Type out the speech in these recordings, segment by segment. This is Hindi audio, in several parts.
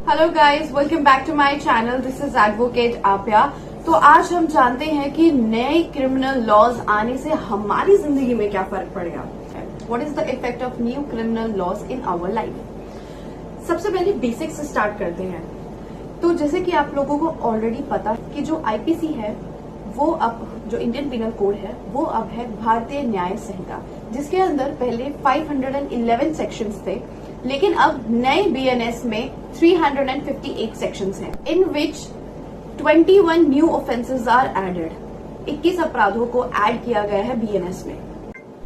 Hello guys, welcome back to my channel. This is advocate Apya. तो आज हम जानते हैं कि नए क्रिमिनल लॉज आने से हमारी जिंदगी में क्या फर्क पड़ेगा। What is the effect of new criminal laws in our life. सबसे पहले बेसिक से स्टार्ट करते हैं। तो जैसे कि आप लोगों को ऑलरेडी पता कि जो आईपीसी है वो अब जो इंडियन पिनल कोड है वो अब है भारतीय न्याय संहिता, जिसके अंदर पहले 511 सेक्शंस थे, लेकिन अब नए बीएनएस में 358 सेक्शंस हैं, इन विच 21 न्यू ऑफेंसेस आर एडेड। 21 अपराधों को ऐड किया गया है बीएनएस में।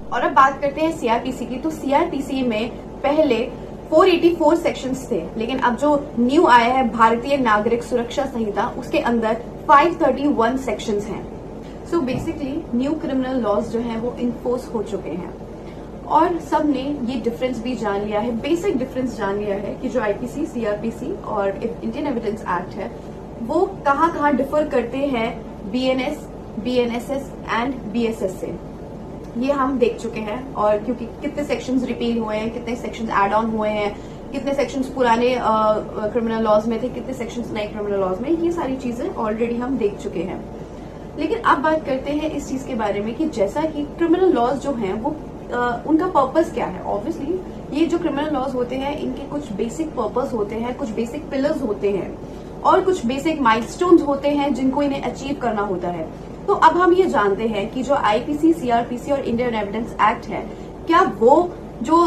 और अब बात करते हैं सीआरपीसी की। तो सीआरपीसी में पहले 484 सेक्शंस थे, लेकिन अब जो न्यू आया है भारतीय नागरिक सुरक्षा संहिता, उसके अंदर 531 सेक्शंस हैं। So basically new criminal laws जो है वो इन्फोर्स हो चुके हैं और सबने ये डिफरेंस भी जान लिया है, बेसिक डिफरेंस जान लिया है कि जो आईपीसी, सीआरपीसी और इंडियन एविडेंस एक्ट है वो कहाँ कहाँ डिफर करते हैं बीएनएस, बीएनएसएस एंड बीएसएस से। ये हम देख चुके हैं। और क्योंकि कितने सेक्शंस रिपील हुए हैं, कितने सेक्शंस एड ऑन हुए हैं, कितने सेक्शंस पुराने क्रिमिनल लॉज में थे, कितने सेक्शंस नए क्रिमिनल लॉज में, ये सारी चीजें ऑलरेडी हम देख चुके हैं। लेकिन अब बात करते हैं इस चीज के बारे में कि जैसा कि क्रिमिनल लॉज जो हैं वो उनका पर्पस क्या है। ऑब्वियसली ये जो क्रिमिनल लॉज होते हैं इनके कुछ बेसिक पर्पस होते हैं, कुछ बेसिक पिलर्स होते हैं और कुछ बेसिक माइलस्टोन्स होते हैं जिनको इन्हें अचीव करना होता है। तो अब हम ये जानते हैं कि जो आईपीसी, सीआरपीसी और इंडियन एविडेंस एक्ट है, क्या वो जो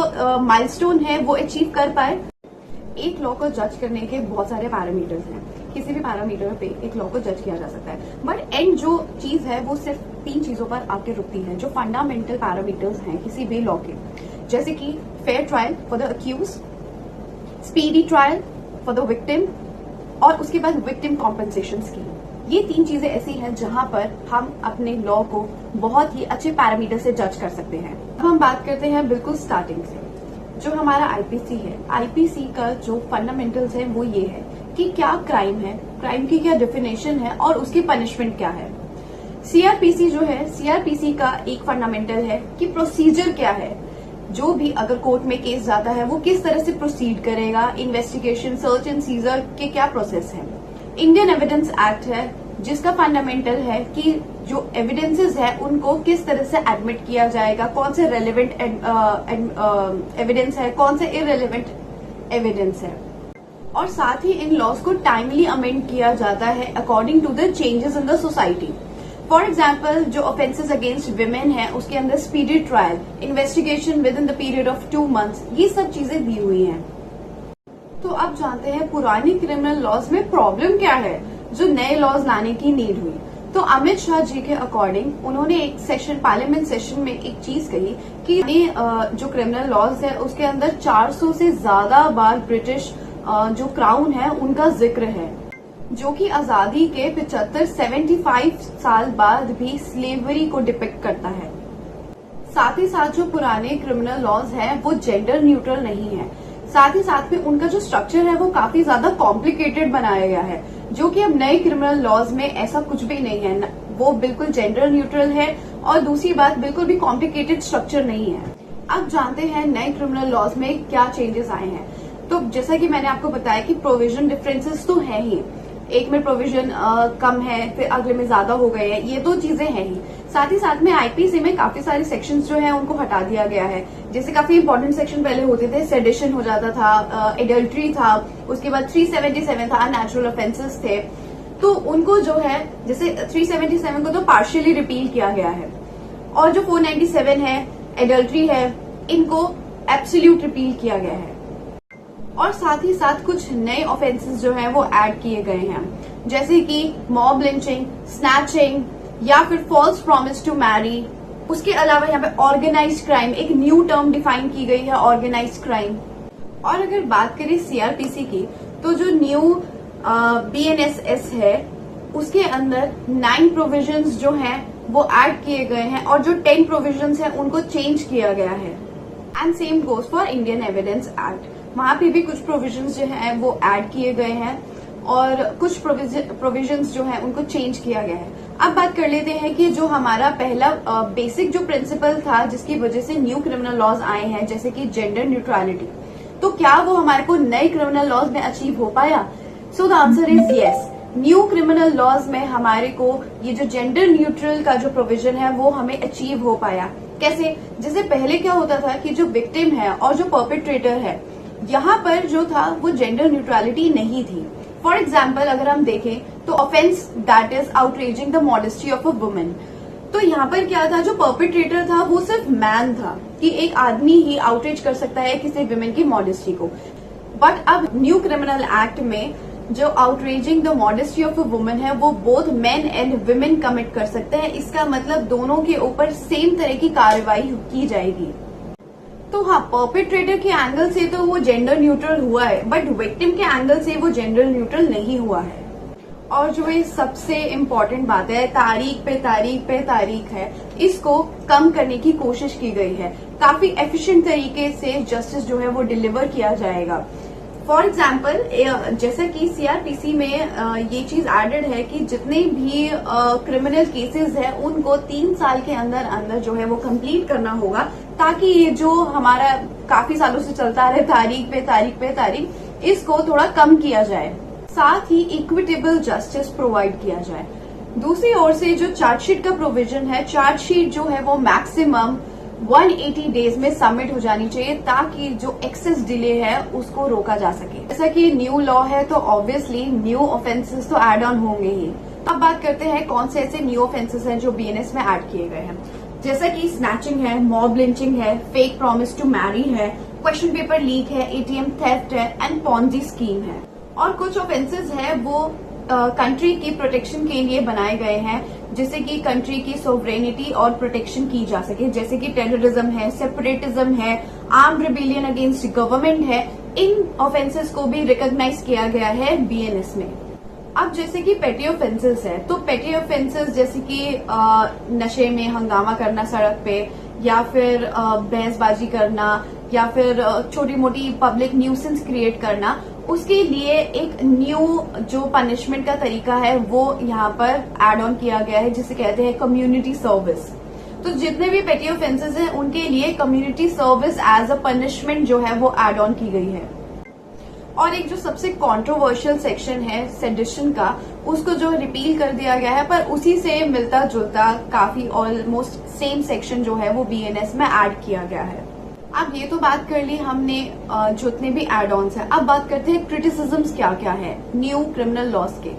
माइलस्टोन है वो अचीव कर पाए। एक लॉ को जज करने के बहुत सारे पैरामीटर्स हैं, किसी भी पैरामीटर पे एक लॉ को जज किया जा सकता है, बट एंड जो चीज है वो सिर्फ 3 चीजों पर आके रुकती है जो फंडामेंटल पैरामीटर्स हैं किसी भी लॉ के, जैसे कि fair trial for the accused, speedy trial for the victim और उसके बाद विक्टिम कॉम्पेंसेशन स्कीम। ये 3 चीजें ऐसी हैं जहां पर हम अपने लॉ को बहुत ही अच्छे पैरामीटर से जज कर सकते हैं। अब हम बात करते हैं बिल्कुल स्टार्टिंग से। जो हमारा आईपीसी है, आईपीसी का जो फंडामेंटल्स है वो ये है कि क्या क्राइम है, क्राइम की क्या डेफिनेशन है और उसकी पनिशमेंट क्या है। सीआरपीसी जो है, सीआरपीसी का एक फंडामेंटल है कि प्रोसीजर क्या है। जो भी अगर कोर्ट में केस जाता है वो किस तरह से प्रोसीड करेगा, इन्वेस्टिगेशन, सर्च एंड सीजर के क्या प्रोसेस है। इंडियन एविडेंस एक्ट है जिसका फंडामेंटल है कि जो एविडेंसेस है उनको किस तरह से एडमिट किया जाएगा, कौन से रेलेवेंट एविडेंस है, कौन से इररेलेवेंट एविडेंस है। और साथ ही इन लॉज को टाइमली अमेंड किया जाता है according to the changes in the society. For example, जो ऑफेंसेस अगेंस्ट विमेन है उसके अंदर speedy trial, investigation within the period of 2 months, ये सब चीजें दी हुई हैं। तो अब जानते हैं पुरानी क्रिमिनल लॉज में प्रॉब्लम क्या है जो नए लॉज लाने की नीड हुई। तो अमित शाह जी के अकॉर्डिंग उन्होंने एक सेशन, पार्लियामेंट सेशन में एक चीज कही कि जो क्रिमिनल लॉज है उसके अंदर 400 से ज्यादा बार ब्रिटिश जो क्राउन है उनका जिक्र है, जो कि आजादी के 75 साल बाद भी स्लेवरी को डिपिक्ट करता है। साथ ही साथ जो पुराने क्रिमिनल लॉज है वो जेंडर न्यूट्रल नहीं है। साथ ही साथ में उनका जो स्ट्रक्चर है वो काफी ज्यादा कॉम्प्लिकेटेड बनाया गया है, जो कि अब नए क्रिमिनल लॉज में ऐसा कुछ भी नहीं है। वो बिल्कुल जेंडर न्यूट्रल है और दूसरी बात बिल्कुल भी कॉम्प्लिकेटेड स्ट्रक्चर नहीं है। अब जानते हैं नए क्रिमिनल लॉज में क्या चेंजेस आए हैं। तो जैसा कि मैंने आपको बताया कि प्रोविजन डिफरेंसेस तो है ही, एक में प्रोविजन कम है फिर अगले में ज्यादा हो गए हैं, ये 2 चीजें हैं ही। साथ ही साथ में आईपीसी में काफी सारे सेक्शंस जो हैं उनको हटा दिया गया है। जैसे काफी इंपॉर्टेंट सेक्शन पहले होते थे, सेडिशन हो जाता था, एडल्ट्री था, उसके बाद 377 था, नेचुरल ऑफेंसेस थे। तो उनको जो है, जैसे 377 को तो पार्शियली रिपील किया गया है और जो 497 है, एडल्ट्री है, इनको एब्सोल्यूट रिपील किया गया है। और साथ ही साथ कुछ नए ऑफेंसेस जो हैं वो ऐड किए गए हैं, जैसे कि मॉब लिंचिंग, स्नैचिंग या फिर फॉल्स प्रॉमिस टू मैरी। उसके अलावा यहाँ पे ऑर्गेनाइज्ड क्राइम, एक न्यू टर्म डिफाइन की गई है, ऑर्गेनाइज्ड क्राइम। और अगर बात करें सीआरपीसी की, तो जो न्यू बीएनएसएस है उसके अंदर 9 प्रोविजंस जो हैं वो ऐड किए गए हैं और जो 10 प्रोविजंस हैं उनको चेंज किया गया है। And same goes for Indian evidence act, वहां पे भी कुछ प्रोविजंस जो हैं वो ऐड किए गए हैं और कुछ प्रोविजंस जो हैं उनको चेंज किया गया है। अब बात कर लेते हैं कि जो हमारा पहला बेसिक जो प्रिंसिपल था जिसकी वजह से न्यू क्रिमिनल लॉज आए हैं, जैसे कि जेंडर न्यूट्रलिटी। तो क्या वो हमारे को नए क्रिमिनल लॉज में अचीव हो पाया? So the answer is yes. New criminal laws में हमारे को ये जो जेंडर न्यूट्रल का जो प्रोविजन है वो हमें अचीव हो पाया। कैसे? जैसे पहले क्या होता था कि जो विक्टिम है और जो परपेट्रेटर है, यहाँ पर जो था वो जेंडर न्यूट्रलिटी नहीं थी। फॉर एग्जाम्पल अगर हम देखें तो offence that is outraging the modesty of a woman, तो यहाँ पर क्या था, जो परपेट्रेटर था वो सिर्फ मैन था, कि एक आदमी ही आउटरेज कर सकता है किसी वुमेन की मॉडेस्टी को। बट अब न्यू क्रिमिनल एक्ट में जो outraging the modesty of a woman है वो both men and women commit कर सकते हैं। इसका मतलब दोनों के ऊपर सेम तरह की कार्रवाई की जाएगी। तो हाँ, परपेट्रेटर के एंगल से तो वो जेंडर न्यूट्रल हुआ है, बट विक्टिम के एंगल से वो जेंडर न्यूट्रल नहीं हुआ है। और जो ये सबसे इम्पोर्टेंट बात है, तारीख पे तारीख है, इसको कम करने की कोशिश की गई है। काफी एफिशिएंट तरीके से जस्टिस जो है वो डिलीवर किया जाएगा। फॉर एग्जाम्पल जैसा कि सीआरपीसी में ये चीज एडेड है कि जितने भी क्रिमिनल केसेस है उनको 3 साल के अंदर अंदर जो है वो कंप्लीट करना होगा, ताकि ये जो हमारा काफी सालों से चलता है तारीख पे तारीख, इसको थोड़ा कम किया जाए। साथ ही इक्विटेबल जस्टिस प्रोवाइड किया जाए। दूसरी ओर से जो चार्जशीट का प्रोविजन है, चार्जशीट जो है वो मैक्सिमम 180 डेज में सबमिट हो जानी चाहिए, ताकि जो एक्सेस डिले है उसको रोका जा सके। जैसा कि न्यू लॉ है तो ऑब्वियसली न्यू ऑफेंसेस तो एड ऑन होंगे ही। अब बात करते हैं कौन से ऐसे न्यू ऑफेंसेस हैं जो बीएनएस में ऐड किए गए हैं। जैसा कि स्नैचिंग है, मॉब लिंचिंग है, फेक प्रॉमिस टू मैरी है, क्वेश्चन पेपर लीक है, एटीएम थेफ्ट है एंड पॉन्जी स्कीम है। और कुछ ऑफेंसेस है वो कंट्री की प्रोटेक्शन के लिए बनाए गए हैं, जिससे कि कंट्री की सोवरेनिटी और प्रोटेक्शन की जा सके, जैसे कि टेररिज्म है, सेपरेटिज्म है, आर्म्ड रिबेलियन अगेंस्ट गवर्नमेंट है। इन ऑफेंसेस को भी रिकॉग्नाइज किया गया है बीएनएस में। अब जैसे कि पेटी ऑफेंसेस है, तो पेटी ऑफेंसेस जैसे कि नशे में हंगामा करना सड़क पे, या फिर बहसबाजी करना, या फिर छोटी मोटी पब्लिक न्यूसेंस क्रिएट करना, उसके लिए एक न्यू जो पनिशमेंट का तरीका है वो यहाँ पर एड ऑन किया गया है, जिसे कहते हैं कम्युनिटी सर्विस। तो जितने भी पेटी ऑफेंसेस हैं उनके लिए community service as a punishment जो है वो एड ऑन की गई है। और एक जो सबसे कंट्रोवर्शियल सेक्शन है सेडिशन का, उसको जो रिपील कर दिया गया है, पर उसी से मिलता जुलता काफी ऑलमोस्ट सेम सेक्शन जो है वो बीएनएस में ऐड किया गया है। अब ये तो बात कर ली हमने जितने भी एड ऑन्स है। अब बात करते हैं क्रिटिसिज्म्स क्या क्या है न्यू क्रिमिनल लॉज के।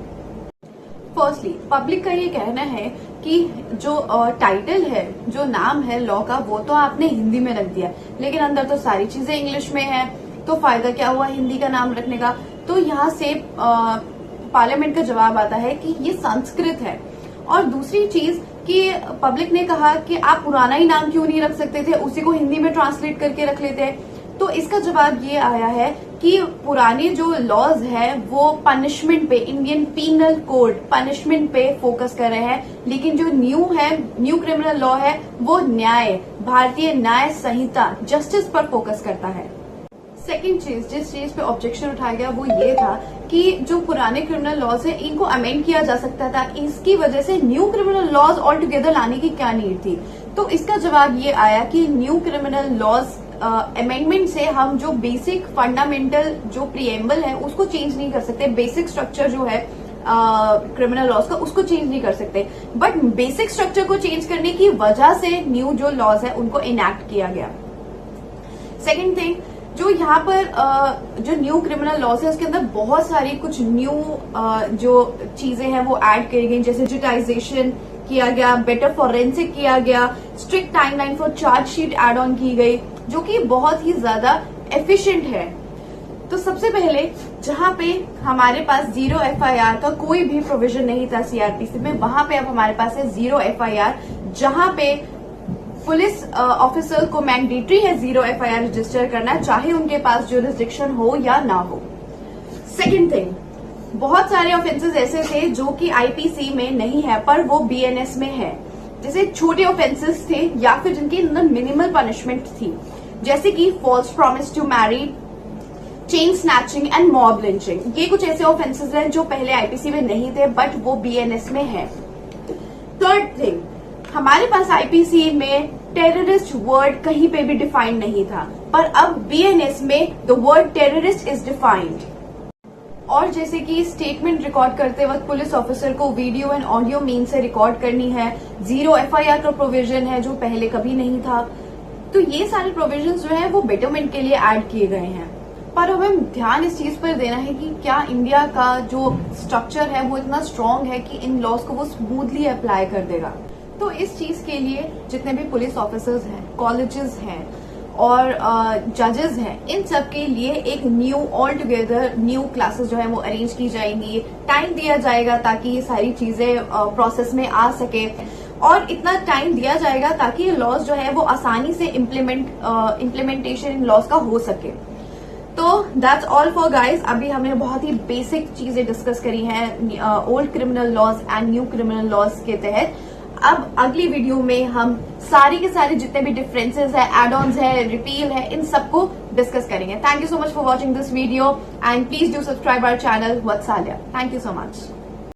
फर्स्टली, पब्लिक का ये कहना है कि जो टाइटल है, जो नाम है लॉ का, वो तो आपने हिंदी में रख दिया, लेकिन अंदर तो सारी चीजें इंग्लिश में है, तो फायदा क्या हुआ हिंदी का नाम रखने का। तो यहाँ से पार्लियामेंट का जवाब आता है कि ये संस्कृत है। और दूसरी चीज कि पब्लिक ने कहा कि आप पुराना ही नाम क्यों नहीं रख सकते थे, उसी को हिंदी में ट्रांसलेट करके रख लेते हैं। तो इसका जवाब ये आया है कि पुराने जो लॉज है वो पनिशमेंट पे, इंडियन पीनल कोड पनिशमेंट पे फोकस कर रहे हैं, लेकिन जो न्यू क्रिमिनल लॉ है वो न्याय, भारतीय न्याय संहिता, जस्टिस पर फोकस करता है। सेकेंड चीज, जिस चीज पे ऑब्जेक्शन उठाया गया वो ये था कि जो पुराने क्रिमिनल लॉज है इनको अमेंड किया जा सकता था, इसकी वजह से new criminal laws all together लाने की क्या नीड थी। तो इसका जवाब ये आया कि न्यू क्रिमिनल लॉज अमेंडमेंट से हम जो बेसिक फंडामेंटल जो प्रीएम्बल है उसको चेंज नहीं कर सकते, बेसिक स्ट्रक्चर जो है क्रिमिनल लॉज का उसको चेंज नहीं कर सकते, बट बेसिक स्ट्रक्चर को चेंज करने की वजह से न्यू जो लॉज है उनको इनैक्ट किया गया। सेकेंड थिंग, जो यहाँ पर जो न्यू क्रिमिनल लॉज है उसके अंदर बहुत सारी कुछ न्यू जो चीजें हैं वो ऐड की गई, जैसे डिजिटाइजेशन किया गया, बेटर फॉरेंसिक किया गया, strict timeline for chargesheet add on की गई, जो कि बहुत ही ज्यादा एफिशिएंट है। तो सबसे पहले जहां पे हमारे पास 0 एफआईआर का कोई भी प्रोविजन नहीं था सीआरपीसी में, वहां पे अब हमारे पास है 0 एफआईआर, जहां पे पुलिस ऑफिसर को मैंडेटरी है 0 एफआईआर रजिस्टर करना, चाहे उनके पास जुरिस्डिक्शन हो या ना हो। सेकेंड थिंग, बहुत सारे ऑफेंसेस ऐसे थे जो कि आईपीसी में नहीं है पर वो बीएनएस में है, जैसे छोटे ऑफेंसेस थे या फिर जिनके अंदर मिनिमल पनिशमेंट थी, जैसे कि false promise to marry, chain snatching and mob lynching. ये कुछ ऐसे ऑफेंसेस हैं जो पहले आईपीसी में नहीं थे बट वो बीएनएस में है। थर्ड थिंग, हमारे पास आईपीसी में टेररिस्ट वर्ड कहीं पे भी डिफाइंड नहीं था, पर अब बीएनएस में the word terrorist is defined. और जैसे कि स्टेटमेंट रिकॉर्ड करते वक्त पुलिस ऑफिसर को वीडियो एंड ऑडियो मीन से रिकॉर्ड करनी है, 0 एफआईआर का प्रोविजन है जो पहले कभी नहीं था। तो ये सारे प्रोविजंस जो है वो बेटरमेंट के लिए ऐड किए गए हैं। पर हमें ध्यान इस चीज पर देना है कि क्या इंडिया का जो स्ट्रक्चर है वो इतना स्ट्रांग है कि इन लॉज को वो स्मूथली अप्लाई कर देगा। तो इस चीज के लिए जितने भी पुलिस ऑफिसर्स हैं, कॉलेजेस हैं और जजेस हैं, इन सब के लिए एक knew all together new classes जो है वो अरेंज की जाएंगी, टाइम दिया जाएगा ताकि ये सारी चीजें प्रोसेस में आ सके, और इतना टाइम दिया जाएगा ताकि ये लॉज जो है वो आसानी से इम्प्लीमेंटेशन इन लॉज का हो सके। तो दैट्स ऑल फॉर गाइज। अभी हमने बहुत ही बेसिक चीजें डिस्कस करी हैं old criminal laws and new criminal laws के तहत। अब अगली वीडियो में हम सारी के सारे जितने भी डिफरेंसेस है, एड ऑन्स है, रिपील है, इन सबको डिस्कस करेंगे। Thank you so much for watching this video and please do subscribe our channel Vatsalya. Thank you so much.